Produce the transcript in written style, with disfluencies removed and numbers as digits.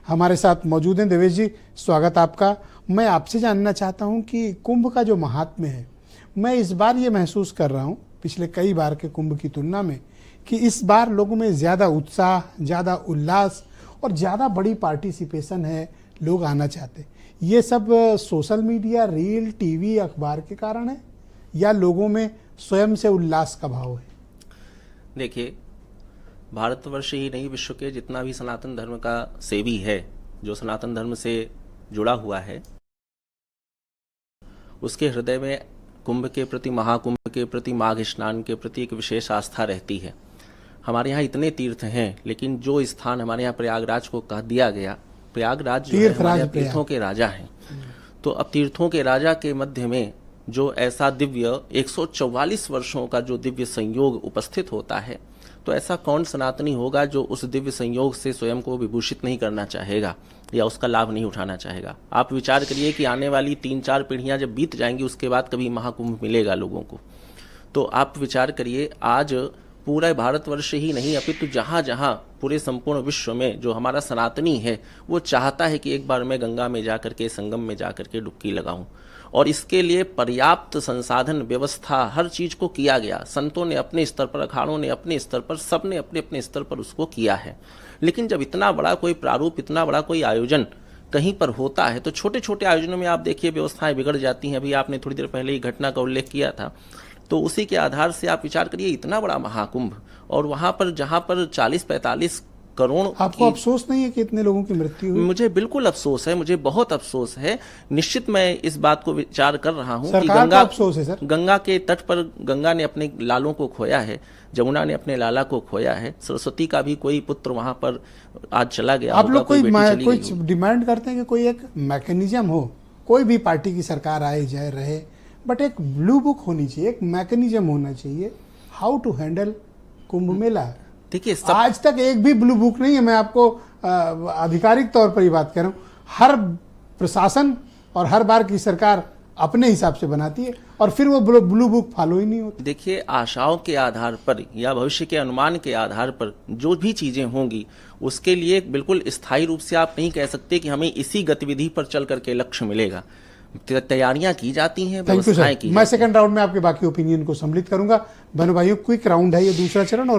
हमारे साथ मौजूद हैं। देवेश जी, स्वागत आपका। मैं आपसे जानना चाहता हूं कि कुंभ का जो महात्म्य है, मैं इस बार ये महसूस कर रहा हूं पिछले कई बार के कुंभ की तुलना में कि इस बार लोगों में ज़्यादा उत्साह, ज़्यादा उल्लास और ज़्यादा बड़ी पार्टिसिपेशन है। लोग आना चाहते हैं। ये सब सोशल मीडिया, रील, टीवी, अखबार के कारण है या लोगों में स्वयं से उल्लास का भाव है? देखिए, भारतवर्ष ही नहीं, विश्व के जितना भी सनातन धर्म का सेवी है, जो सनातन धर्म से जुड़ा हुआ है, उसके हृदय में कुंभ के प्रति, महाकुंभ के प्रति, माघ स्नान के प्रति एक विशेष आस्था रहती है। हमारे यहाँ इतने तीर्थ हैं, लेकिन जो स्थान हमारे यहाँ प्रयागराज को कह दिया गया, प्रयागराज जो है हमारे तीर्थों के राजा हैं। तो अब तीर्थों के राजा के मध्य में जो ऐसा दिव्य 144 वर्षों का जो दिव्य संयोग उपस्थित होता है, तो ऐसा कौन सनातनी होगा जो उस दिव्य संयोग से स्वयं को विभूषित नहीं करना चाहेगा या उसका लाभ नहीं उठाना चाहेगा। आप विचार करिए कि आने वाली 3-4 पीढ़ियां जब बीत जाएंगी, उसके बाद कभी महाकुंभ मिलेगा लोगों को। तो आप विचार करिए, आज पूरा भारतवर्ष ही नहीं अपितु जहाँ जहाँ पूरे संपूर्ण विश्व में जो हमारा सनातनी है, वो चाहता है कि एक बार मैं गंगा में जाकर के, संगम में जाकर के डुबकी लगाऊं। और इसके लिए पर्याप्त संसाधन, व्यवस्था, हर चीज को किया गया। संतों ने अपने स्तर पर, अखाड़ों ने अपने स्तर पर, सबने अपने अपने स्तर पर उसको किया है। लेकिन जब इतना बड़ा कोई प्रारूप, इतना बड़ा कोई आयोजन कहीं पर होता है, तो छोटे छोटे आयोजनों में आप देखिए व्यवस्थाएं बिगड़ जाती हैं। अभी आपने थोड़ी देर पहले ही घटना का उल्लेख किया था, तो उसी के आधार से आप विचार करिए, इतना बड़ा महाकुंभ और वहां पर जहां पर 40-45 करोड़। आपको अफसोस नहीं है कि इतने लोगों की मृत्यु हुई? मुझे बिल्कुल अफसोस है, मुझे बहुत अफसोस है। निश्चित मैं इस बात को विचार कर रहा हूं कि गंगा, अफसोस है सर। गंगा के तट पर गंगा ने अपने लालों को खोया है, जमुना ने अपने लाला को खोया है, सरस्वती का भी कोई पुत्र वहां पर आज चला गया। आप लोग कोई डिमांड करते हैं कि कोई एक मैकेनिज्म हो, कोई भी पार्टी की सरकार आए जाए रहे, बट एक ब्लू बुक होनी चाहिए, एक मैकेनिज्म होना चाहिए how to handle Kumbh Mela. देखिए, आज तक एक भी ब्लू बुक नहीं है। मैं आपको आधिकारिक तौर पर ही बात कर रहा हूँ। हर प्रशासन और हर बार की सरकार अपने हिसाब से बनाती है और फिर वो ब्लू बुक फॉलो ही नहीं होती। देखिए, आशाओं के आधार पर या भविष्य के अनुमान के आधार पर जो भी चीजें होंगी, उसके लिए बिल्कुल स्थायी रूप से आप नहीं कह सकते कि हमें इसी गतिविधि पर चल करके लक्ष्य मिलेगा। तैयारियां की जाती हैं, व्यवस्थाएं की। मैं सेकंड राउंड में आपके बाकी ओपिनियन को सम्मिलित करूंगा। बहनों भाइयों, क्विक राउंड है ये, दूसरा चरण। और